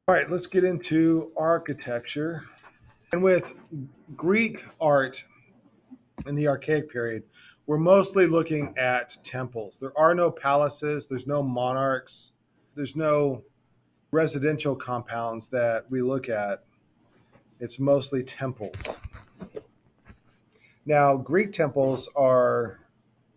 All right, let's get into architecture. And with Greek art in the Archaic period, we're mostly looking at temples. There are no palaces, there's no monarchs, there's no residential compounds that we look at. It's mostly temples. Now, Greek temples are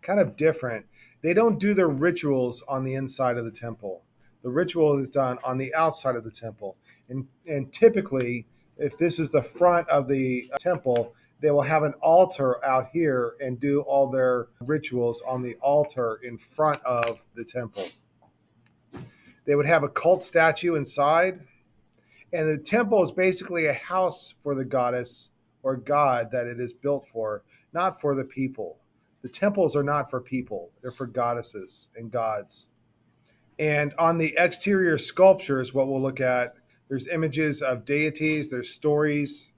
kind of different. They don't do their rituals on the inside of the temple. The ritual is done on the outside of the temple. And typically, if this is the front of the temple, they will have an altar out here and do all their rituals on the altar in front of the temple. They would have a cult statue inside, and the temple is basically a house for the goddess or god that it is built for, not for the people. The temples are not for people, they're for goddesses and gods. And on the exterior sculptures, what we'll look at, there's images of deities, there's stories.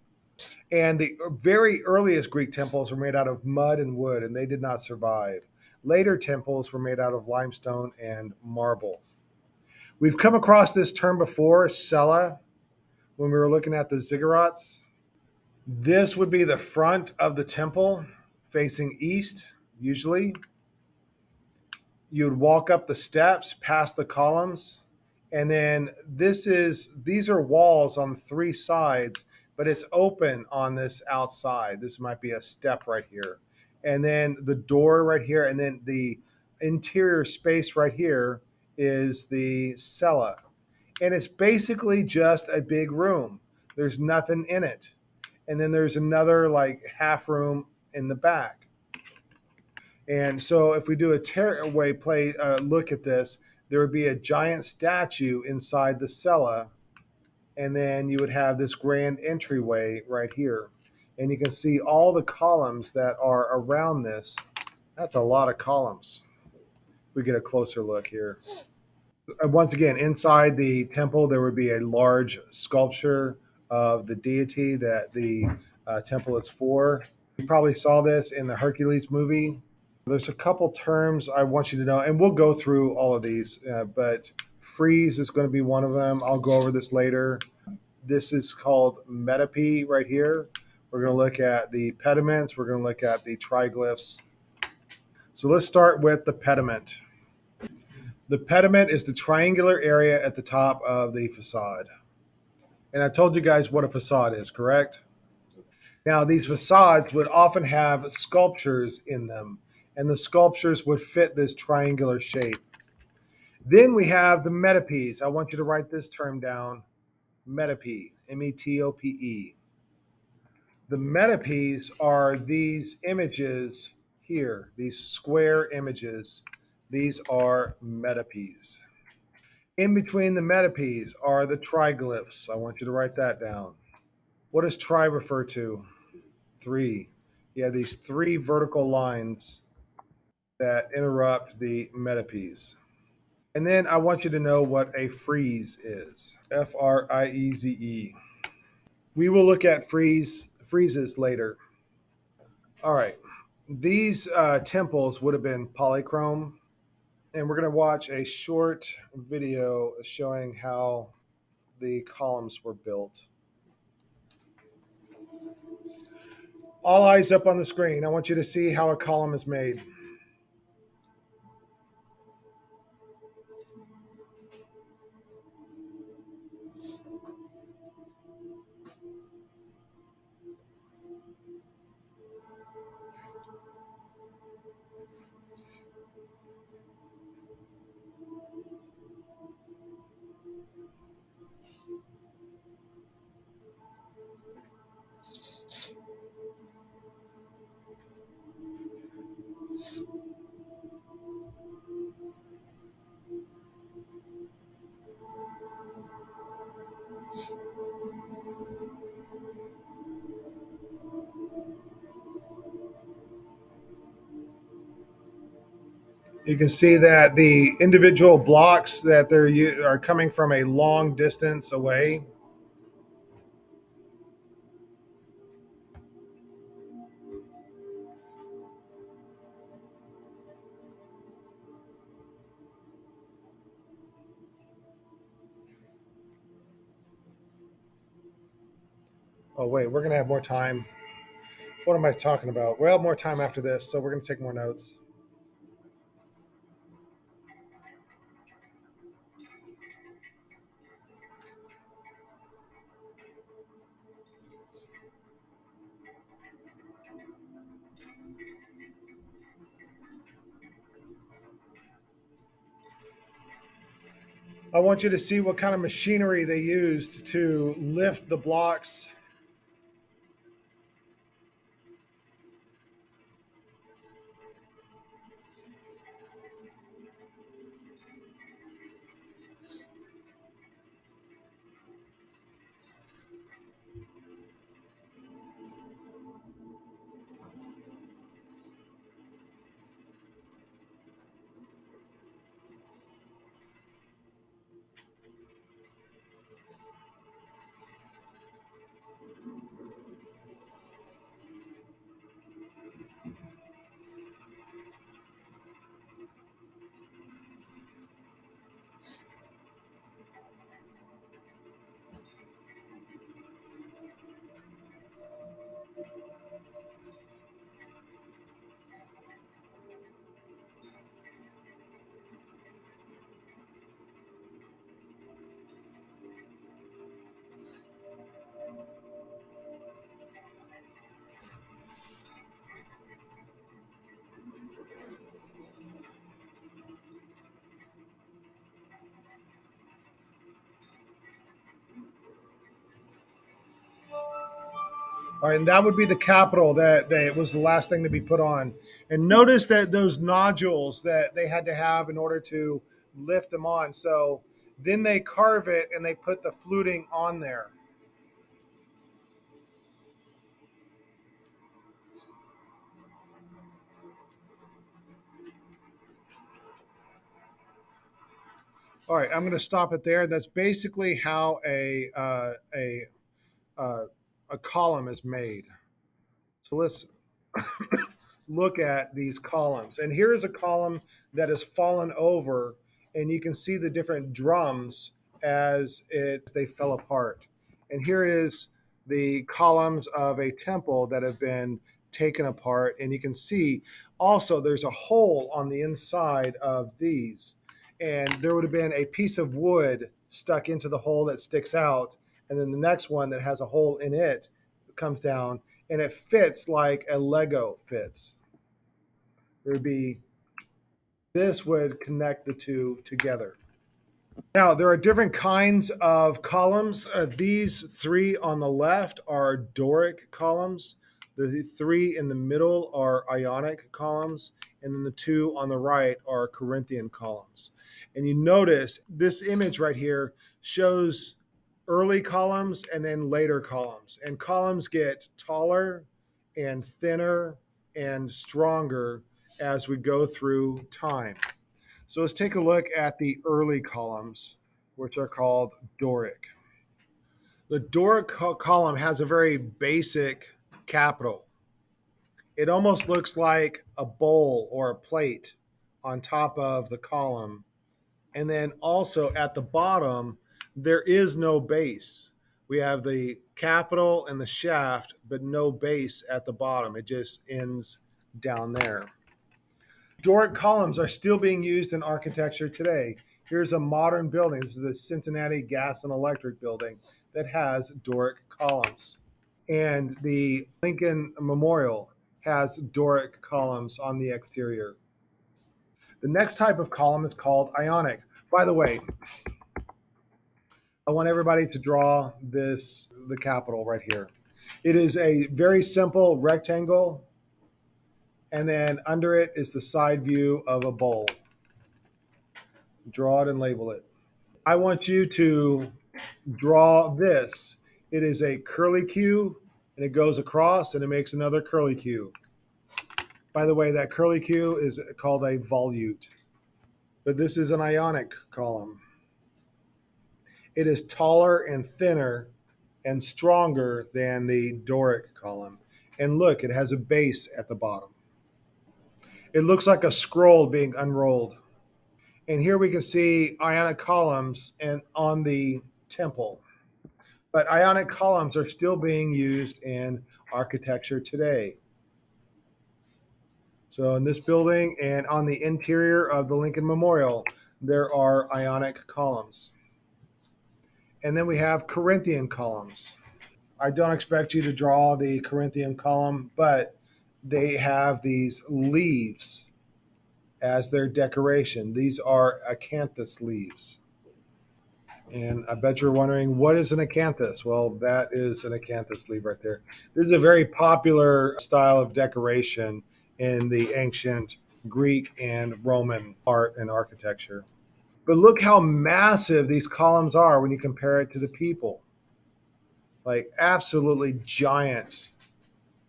And the very earliest Greek temples were made out of mud and wood, and they did not survive. Later temples were made out of limestone and marble. We've come across this term before, cella, when we were looking at the ziggurats. This would be the front of the temple facing east, usually. You would walk up the steps past the columns, and then these are walls on three sides, but it's open on this outside. This might be a step right here. And then the door right here, and then the interior space right here is the cella. And it's basically just a big room. There's nothing in it. And then there's another like half room in the back. And so if we do a tearaway play look at this, there would be a giant statue inside the cella, and then you would have this grand entryway right here. And you can see all the columns that are around this. That's a lot of columns. We get a closer look here. Once again, inside the temple, there would be a large sculpture of the deity that the temple is for. You probably saw this in the Hercules movie. There's a couple terms I want you to know, and we'll go through all of these, but frieze is going to be one of them. I'll go over this later. This is called metope right here. We're going to look at the pediments. We're going to look at the triglyphs. So let's start with the pediment. The pediment is the triangular area at the top of the facade. And I told you guys what a facade is, correct? Now, these facades would often have sculptures in them, and the sculptures would fit this triangular shape. Then we have the metopes. I want you to write this term down, metope, metope. The metopes are these images here, these square images. These are metopes. In between the metopes are the triglyphs. I want you to write that down. What does tri refer to? Three. You have these three vertical lines that interrupt the metopes. And then I want you to know what a frieze is. Frieze. We will look at friezes later. All right. These temples would have been polychrome, and we're going to watch a short video showing how the columns were built. All eyes up on the screen. I want you to see how a column is made. You can see that the individual blocks that are coming from a long distance away. Oh, wait, we're going to have more time. What am I talking about? Well, more time after this, so we're going to take more notes. I want you to see what kind of machinery they used to lift the blocks. All right, and that would be the capital that was the last thing to be put on. And notice that those nodules that they had to have in order to lift them on. So then they carve it and they put the fluting on there. All right, I'm going to stop it there. That's basically how a column is made. So let's look at these columns. And here is a column that has fallen over, and you can see the different drums as they fell apart. And here is the columns of a temple that have been taken apart, and you can see also there's a hole on the inside of these, and there would have been a piece of wood stuck into the hole that sticks out, and then the next one that has a hole in it comes down, and it fits like a Lego fits. There would be, this would connect the two together. Now, there are different kinds of columns. These three on the left are Doric columns. The three in the middle are Ionic columns. And then the two on the right are Corinthian columns. And you notice this image right here shows early columns and then later columns. And columns get taller and thinner and stronger as we go through time. So let's take a look at the early columns, which are called Doric. The Doric column has a very basic capital. It almost looks like a bowl or a plate on top of the column. And then also at the bottom, there is no base. We have the capital and the shaft, but no base at the bottom. It just ends down there. Doric columns are still being used in architecture today. Here's a modern building. This is the Cincinnati Gas and Electric building that has Doric columns. And the Lincoln Memorial has Doric columns on the exterior. The next type of column is called Ionic. By the way, I want everybody to draw this, the capital right here. It is a very simple rectangle, and then under it is the side view of a bowl. Draw it and label it. I want you to draw this. It is a curlicue, and it goes across, and it makes another curlicue. By the way, that curlicue is called a volute. But this is an Ionic column. It is taller and thinner and stronger than the Doric column. And look, it has a base at the bottom. It looks like a scroll being unrolled. And here we can see Ionic columns and on the temple. But ionic columns are still being used in architecture today. So in this building and on the interior of the Lincoln Memorial, there are ionic columns. And then we have Corinthian columns. I don't expect you to draw the Corinthian column, but they have these leaves as their decoration. These are acanthus leaves. And I bet you're wondering, what is an acanthus? Well, that is an acanthus leaf right there. This is a very popular style of decoration in the ancient Greek and Roman art and architecture. But look how massive these columns are when you compare it to the people. Like absolutely giant.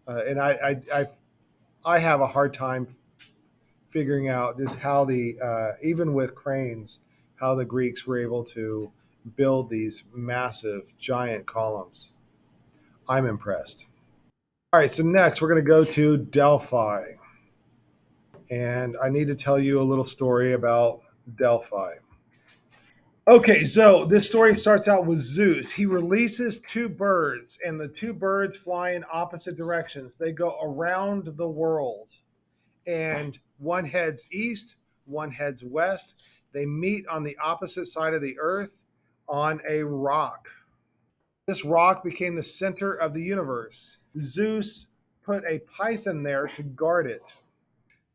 And I have a hard time figuring out just how even with cranes, how the Greeks were able to build these massive, giant columns. I'm impressed. All right, so next we're going to go to Delphi. And I need to tell you a little story about Delphi. Okay, so this story starts out with Zeus. He releases two birds, and the two birds fly in opposite directions. They go around the world, and one heads east, one heads west. They meet on the opposite side of the earth on a rock. This rock became the center of the universe. Zeus put a python there to guard it.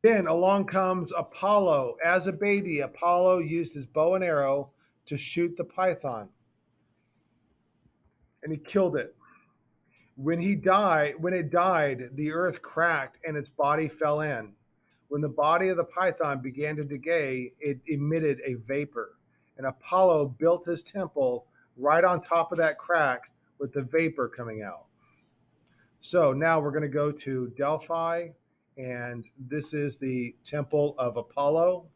Then along comes Apollo. As a baby, Apollo used his bow and arrow to shoot the python, and he killed it. When it died, the earth cracked and its body fell in. When the body of the python began to decay, it emitted a vapor. And Apollo built his temple right on top of that crack with the vapor coming out. So now we're going to go to Delphi, and this is the temple of Apollo.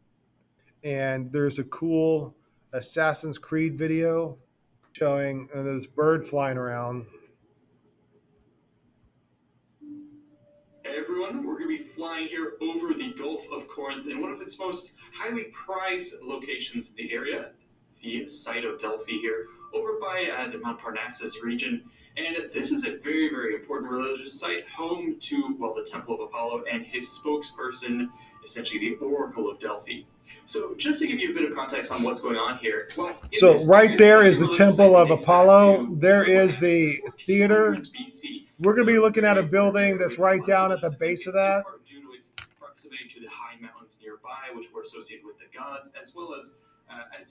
And there's a cool Assassin's Creed video showing this bird flying around. Hey everyone, we're going to be flying here over the Gulf of Corinth in one of its most highly prized locations in the area, the site of Delphi here, over by the Mount Parnassus region. And this is a very, very important religious site, home to, well, the Temple of Apollo and his spokesperson, essentially the Oracle of Delphi. So just to give you a bit of context on what's going on here. Well, so right there is the Temple of Apollo. There is the theater. We're going to be looking at a building that's right down at the base of that. Due to its proximity to the high mountains nearby, which were associated with the gods, as well as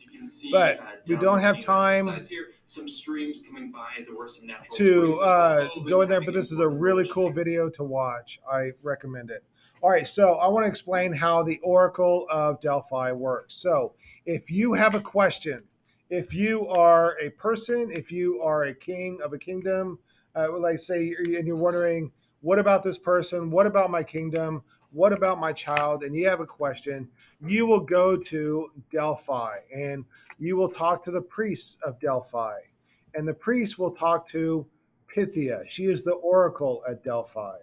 you can see, but we don't have time here, some streams coming by. There were some natural to go in there, but this is a really cool video to watch. I recommend it. All right, so I want to explain how the Oracle of Delphi works. So if you have a question, if you are a person, if you are a king of a kingdom, like say, and you're wondering, what about this person? What about my kingdom? What about my child? And you have a question, you will go to Delphi and you will talk to the priests of Delphi. And the priests will talk to Pythia. She is the oracle at Delphi.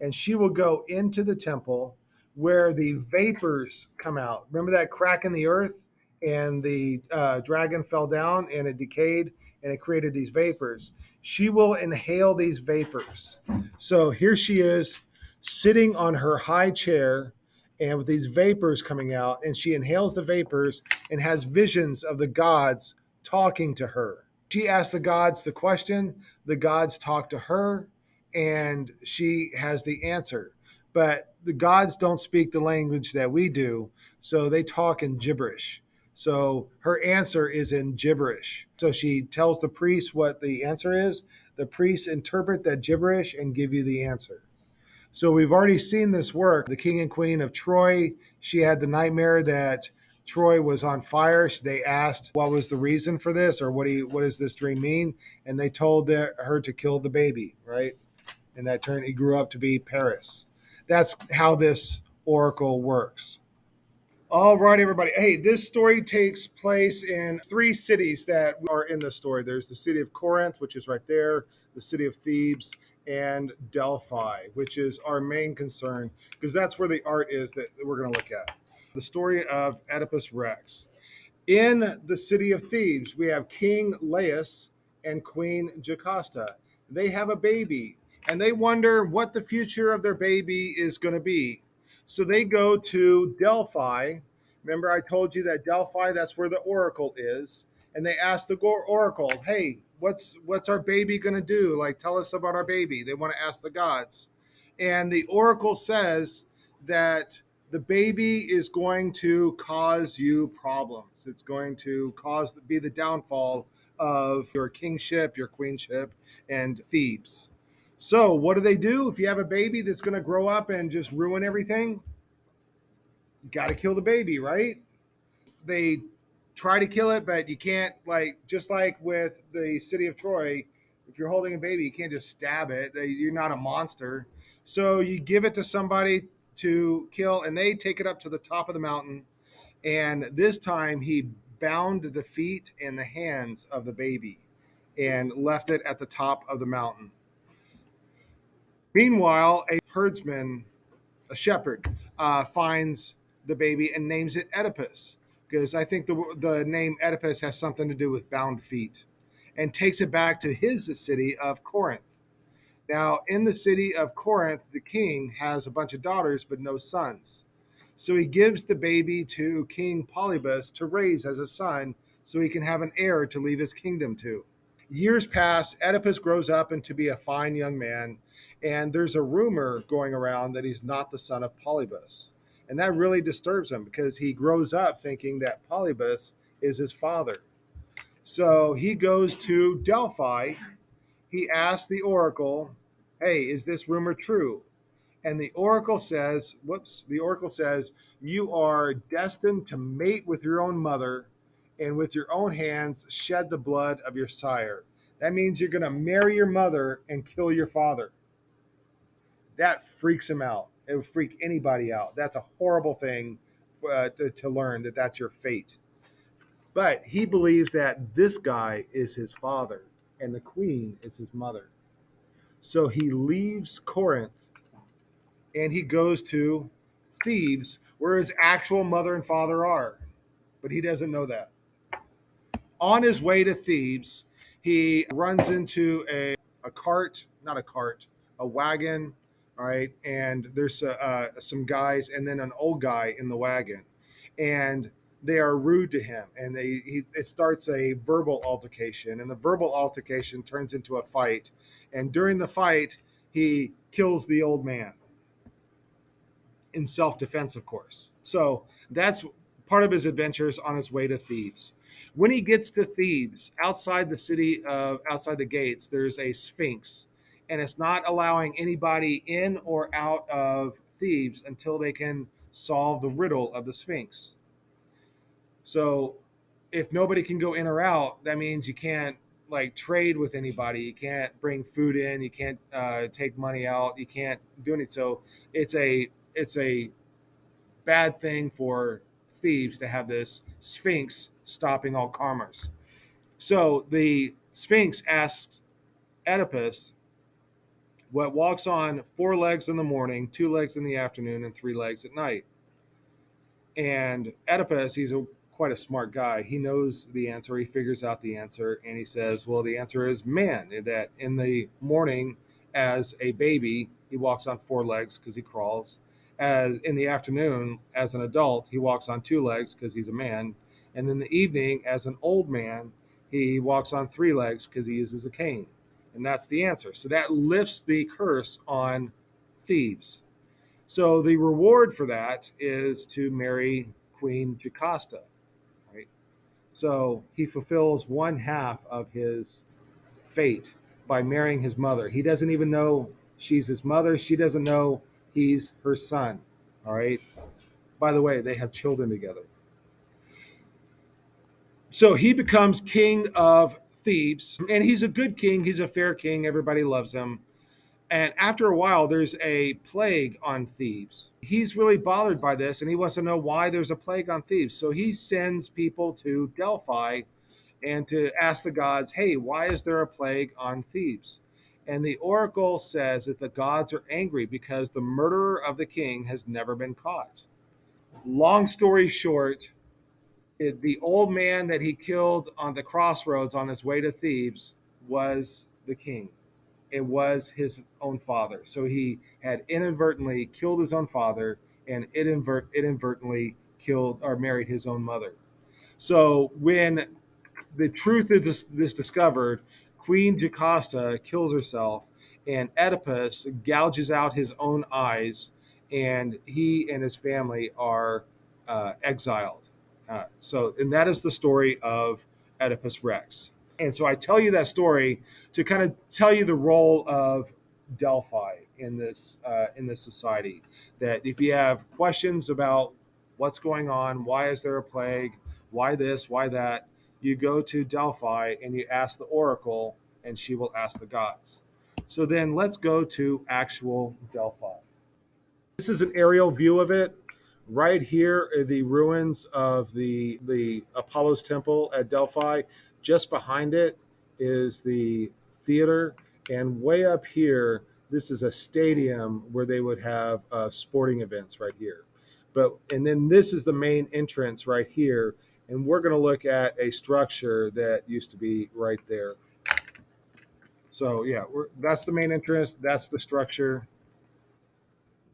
And she will go into the temple where the vapors come out. Remember that crack in the earth? And the dragon fell down and it decayed and it created these vapors. She will inhale these vapors. So here she is sitting on her high chair and with these vapors coming out, and she inhales the vapors and has visions of the gods talking to her. She asks the gods the question, the gods talk to her, and she has the answer. But the gods don't speak the language that we do, so they talk in gibberish. So her answer is in gibberish. So she tells the priest what the answer is. The priests interpret that gibberish and give you the answer. So we've already seen this work. The king and queen of Troy, she had the nightmare that Troy was on fire. They asked what was the reason for this, or what does this dream mean? And they told her to kill the baby, right? And that turned, he grew up to be Paris. That's how this oracle works. All right, everybody. Hey, this story takes place in 3 cities that are in the story. There's the city of Corinth, which is right there, the city of Thebes, and Delphi, which is our main concern, because that's where the art is that we're going to look at. The story of Oedipus Rex. In the city of Thebes, we have King Laius and Queen Jocasta. They have a baby, and they wonder what the future of their baby is going to be. So they go to Delphi. Remember, I told you that Delphi, that's where the oracle is. And they ask the oracle, hey, what's our baby going to do? Like, tell us about our baby. They want to ask the gods. And the oracle says that the baby is going to cause you problems. It's going to be the downfall of your kingship, your queenship, and Thebes. So, what do? If you have a baby that's going to grow up and just ruin everything, you got to kill the baby, right? They try to kill it, but you can't, like, just like with the city of Troy, if you're holding a baby, you can't just stab it. You're not a monster. So, you give it to somebody to kill, and they take it up to the top of the mountain. And this time, he bound the feet and the hands of the baby and left it at the top of the mountain. Meanwhile, a herdsman, a shepherd, finds the baby and names it Oedipus, because I think the name Oedipus has something to do with bound feet, and takes it back to his city of Corinth. Now, in the city of Corinth, the king has a bunch of daughters but no sons. So he gives the baby to King Polybus to raise as a son so he can have an heir to leave his kingdom to. Years pass, Oedipus grows up into be a fine young man, and there's a rumor going around that he's not the son of Polybus. And that really disturbs him because he grows up thinking that Polybus is his father. So he goes to Delphi. He asks the oracle, hey, is this rumor true? And the oracle says, you are destined to mate with your own mother and with your own hands shed the blood of your sire. That means you're going to marry your mother and kill your father. That freaks him out. It would freak anybody out. That's a horrible thing to learn that that's your fate. But he believes that this guy is his father and the queen is his mother. So he leaves Corinth and he goes to Thebes, where his actual mother and father are. But he doesn't know that. On his way to Thebes, he runs into a cart, not a cart, a wagon, all right? And there's some guys and then an old guy in the wagon. And they are rude to him. And it starts a verbal altercation. And the verbal altercation turns into a fight. And during the fight, he kills the old man in self-defense, of course. So that's part of his adventures on his way to Thebes. When he gets to Thebes, outside the gates, there's a sphinx, and it's not allowing anybody in or out of Thebes until they can solve the riddle of the sphinx. So if nobody can go in or out, that means you can't like trade with anybody. You can't bring food in. You can't take money out. You can't do anything. So it's a bad thing for Thebes to have this sphinx stopping all commerce. So the sphinx asks Oedipus what walks on 4 legs in the morning, 2 legs in the afternoon, and 3 legs at night. And Oedipus, he's quite a smart guy. He knows the answer. He figures out the answer, and he says, well, the answer is man, that in the morning as a baby, he walks on 4 legs because he crawls. As in the afternoon, as an adult, he walks on 2 legs because he's a man. And in the evening, as an old man, he walks on 3 legs because he uses a cane. And that's the answer. So that lifts the curse on Thebes. So the reward for that is to marry Queen Jocasta, right? So he fulfills 1/2 of his fate by marrying his mother. He doesn't even know she's his mother. She doesn't know he's her son, all right? By the way, they have children together. So he becomes king of Thebes, and he's a good king. He's a fair king. Everybody loves him. And after a while, there's a plague on Thebes. He's really bothered by this, and he wants to know why there's a plague on Thebes. So he sends people to Delphi and to ask the gods, hey, why is there a plague on Thebes? And the oracle says that the gods are angry because the murderer of the king has never been caught. Long story short, the old man that he killed on the crossroads on his way to Thebes was the king. It was his own father. So he had inadvertently killed his own father and inadvertently killed or married his own mother. So when the truth is this discovered, Queen Jocasta kills herself, and Oedipus gouges out his own eyes, and he and his family are exiled. And that is the story of Oedipus Rex. And so I tell you that story to kind of tell you the role of Delphi in this society. That if you have questions about what's going on, why is there a plague, why this, why that, you go to Delphi and you ask the oracle, and she will ask the gods. So then let's go to actual Delphi. This is an aerial view of it. Right here are the ruins of the Apollo's temple at Delphi. Just behind it is the theater, and way up here, this is a stadium where they would have sporting events right here. And then this is the main entrance right here, and we're going to look at a structure that used to be right there. So yeah, that's the main entrance. That's the structure.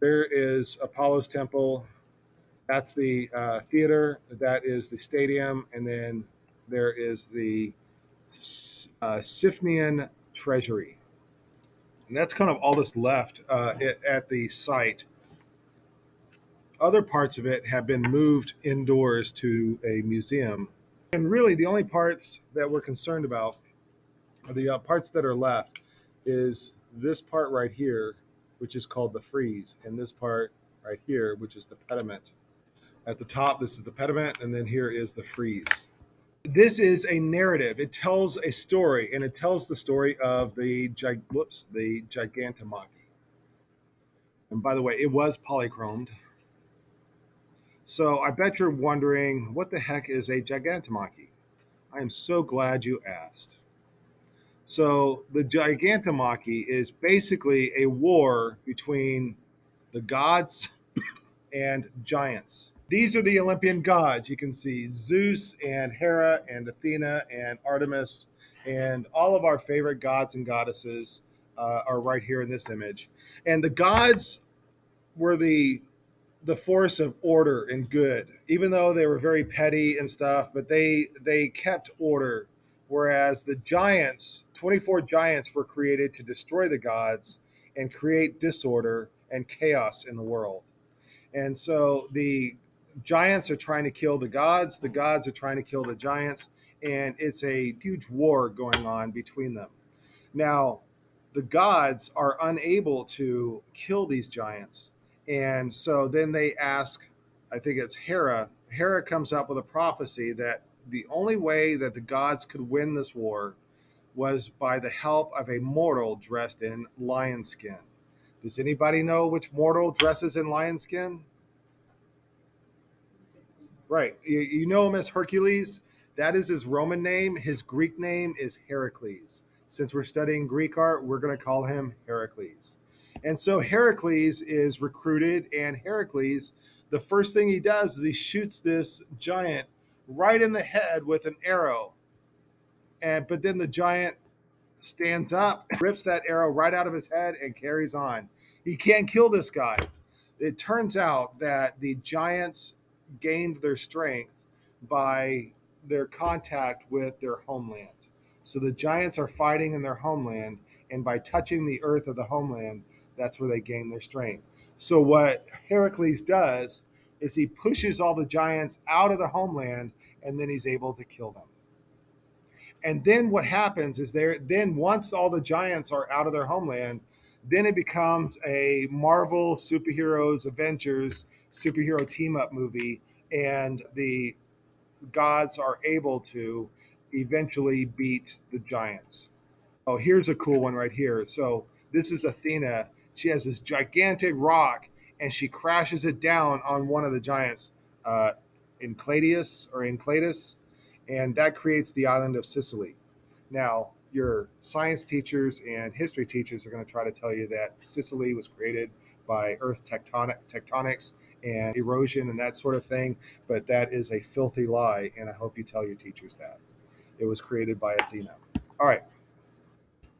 There is Apollo's temple. That's the theater. That is the stadium, and then there is the Siphnian treasury, and that's kind of all that's left at the site. Other parts of it have been moved indoors to a museum, and really the only parts that we're concerned about, or the parts that are left, is this part right here, which is called the frieze, and this part right here, which is the pediment. At the top, this is the pediment, and then here is the frieze. This is a narrative. It tells a story, and it tells the story of the Gigantomachy. And by the way, it was polychromed. So I bet you're wondering, what the heck is a Gigantomachy? I am so glad you asked. So the Gigantomachy is basically a war between the gods and giants. These are the Olympian gods. You can see Zeus and Hera and Athena and Artemis, and all of our favorite gods and goddesses are right here in this image. And the gods were the force of order and good, even though they were very petty and stuff, but they kept order. Whereas the giants, 24 giants, were created to destroy the gods and create disorder and chaos in the world. And so the giants are trying to kill the gods are trying to kill the giants, and it's a huge war going on between them. Now, the gods are unable to kill these giants, and so then they ask, I think it's Hera. Hera comes up with a prophecy that the only way that the gods could win this war was by the help of a mortal dressed in lion skin. Does anybody know which mortal dresses in lion skin? Right. You know him as Hercules. That is his Roman name. His Greek name is Heracles. Since we're studying Greek art, we're going to call him Heracles. And so Heracles is recruited, and Heracles, the first thing he does is he shoots this giant right in the head with an arrow. But then the giant stands up, rips that arrow right out of his head, and carries on. He can't kill this guy. It turns out that the giants gained their strength by their contact with their homeland. So the giants are fighting in their homeland, and by touching the earth of the homeland, that's where they gain their strength. So what Heracles does is he pushes all the giants out of the homeland, and then he's able to kill them. And then what happens is then once all the giants are out of their homeland, then it becomes a Marvel superheroes Avengers superhero team up movie, and the gods are able to eventually beat the giants. Oh, here's a cool one right here. So this is Athena. She has this gigantic rock, and she crashes it down on one of the giants, Enclatus, and that creates the island of Sicily. Now, your science teachers and history teachers are going to try to tell you that Sicily was created by Earth tectonics and erosion and that sort of thing, but that is a filthy lie, and I hope you tell your teachers that. It was created by Athena. All right.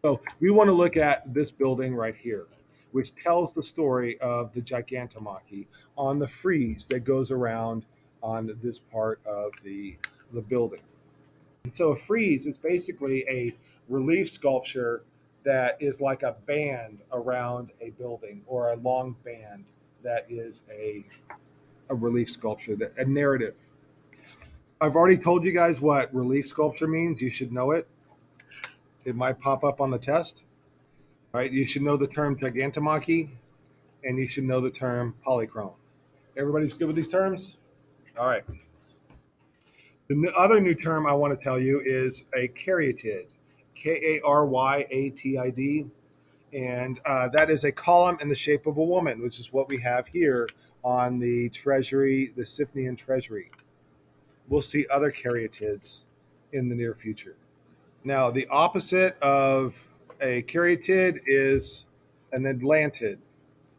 So we want to look at this building right here, which tells the story of the Gigantomachy on the frieze that goes around on this part of the building. And so a frieze is basically a relief sculpture that is like a band around a building, or a long band that is a relief sculpture, that a narrative. I've already told you guys what relief sculpture means. You should know it. It might pop up on the test. All right, you should know the term gigantomachy, and you should know the term polychrome. Everybody's good with these terms? All right. The other new term I want to tell you is a caryatid, Karyatid, and that is a column in the shape of a woman, which is what we have here on the treasury, the Siphnian treasury. We'll see other caryatids in the near future. Now, the opposite of a caryatid is an atlantid.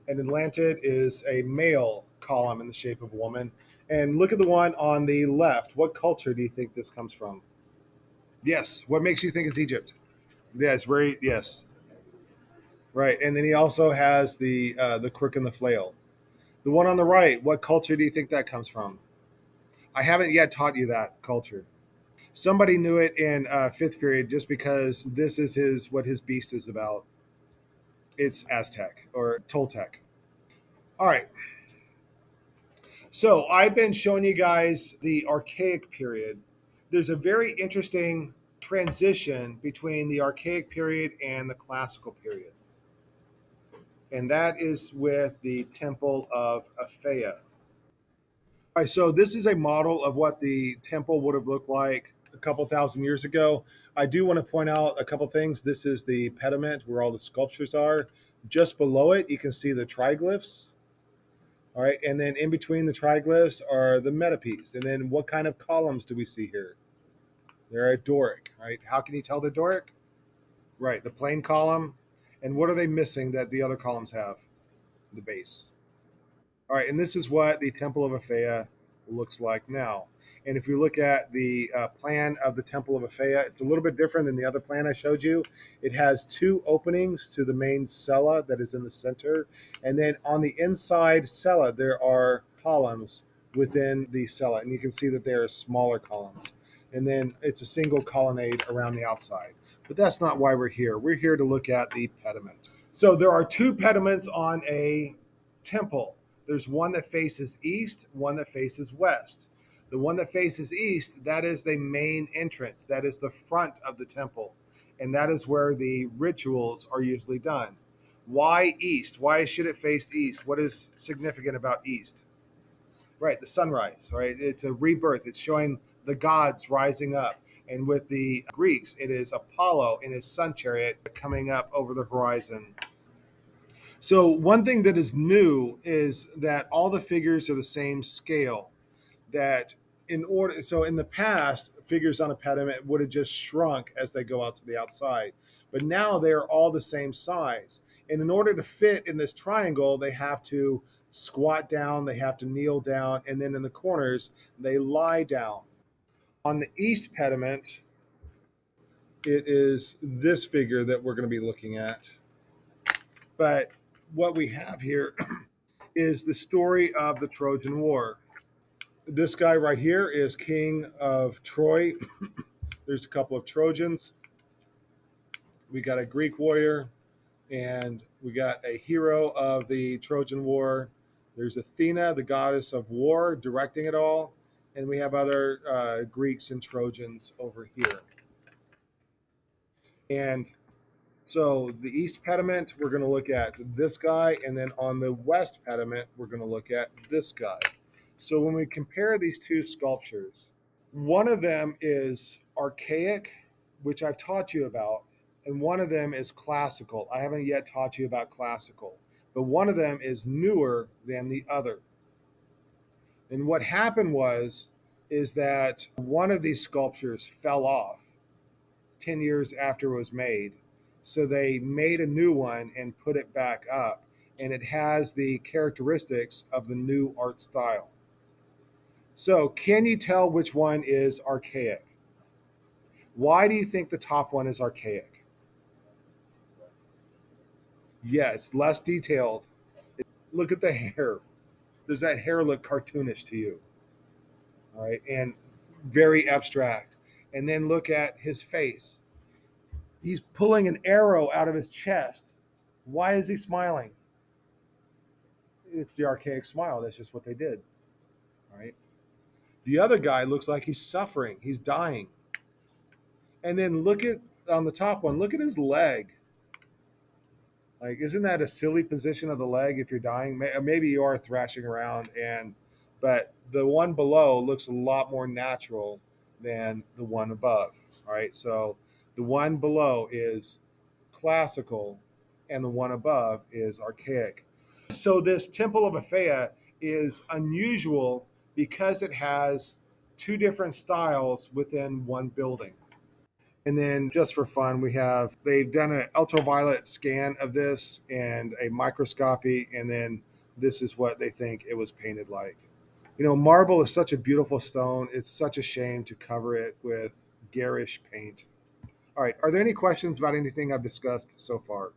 An atlantid is a male column in the shape of a woman. And look at the one on the left. What culture do you think this comes from? Yes. What makes you think it's Egypt? Yes. Very. Yes. Right. And then he also has the crook and the flail. The one on the right. What culture do you think that comes from? I haven't yet taught you that culture. Somebody knew it in fifth period, just because this is what his beast is about. It's Aztec or Toltec. All right. So I've been showing you guys the archaic period. There's a very interesting transition between the archaic period and the classical period. And that is with the Temple of Aphaea. All right, so this is a model of what the temple would have looked like a couple thousand years ago. I do want to point out a couple things. This is the pediment where all the sculptures are. Just below it, you can see the triglyphs. All right, and then in between the triglyphs are the metapiece. And then what kind of columns do we see here? They're a Doric, right? How can you tell they're Doric? Right, the plain column. And what are they missing that the other columns have? The base. All right, and this is what the Temple of Aphaea looks like now. And if you look at the plan of the Temple of Aphaea, it's a little bit different than the other plan I showed you. It has two openings to the main cella that is in the center. And then on the inside cella, there are columns within the cella. And you can see that they are smaller columns. And then it's a single colonnade around the outside. But that's not why we're here. We're here to look at the pediment. So there are two pediments on a temple. There's one that faces east, one that faces west. The one that faces east, that is the main entrance. That is the front of the temple. And that is where the rituals are usually done. Why east? Why should it face east? What is significant about east? Right, the sunrise, right? It's a rebirth. It's showing the gods rising up. And with the Greeks, it is Apollo in his sun chariot coming up over the horizon. So one thing that is new is that all the figures are the same scale. That in the past, figures on a pediment would have just shrunk as they go out to the outside, but now they are all the same size. And in order to fit in this triangle, they have to squat down, they have to kneel down, and then in the corners they lie down. On the east pediment, it is this figure that we're going to be looking at. But what we have here is the story of the Trojan War. This guy right here is king of Troy. There's a couple of Trojans. We got a Greek warrior, and we got a hero of the Trojan War. There's Athena, the goddess of war, directing it all. And we have other Greeks and Trojans over here. And so the east pediment, we're going to look at this guy. And then on the west pediment, we're going to look at this guy. So when we compare these two sculptures, one of them is archaic, which I've taught you about, and one of them is classical. I haven't yet taught you about classical, but one of them is newer than the other. And what happened is that one of these sculptures fell off 10 years after it was made. So they made a new one and put it back up, and it has the characteristics of the new art style. So, can you tell which one is archaic? Why do you think the top one is archaic? Yeah, it's less detailed. Look at the hair. Does that hair look cartoonish to you? All right, and very abstract. And then look at his face. He's pulling an arrow out of his chest. Why is he smiling? It's the archaic smile. That's just what they did. All right. The other guy looks like he's suffering. He's dying. And then look at on the top one. Look at his leg. Like, isn't that a silly position of the leg if you're dying? Maybe you are thrashing around, but the one below looks a lot more natural than the one above. All right, so the one below is classical, and the one above is archaic. So this Temple of Aphaea is unusual because it has two different styles within one building. And then just for fun, they've done an ultraviolet scan of this and a microscopy, and then this is what they think it was painted like. You know, marble is such a beautiful stone. It's such a shame to cover it with garish paint. All right. Are there any questions about anything I've discussed so far?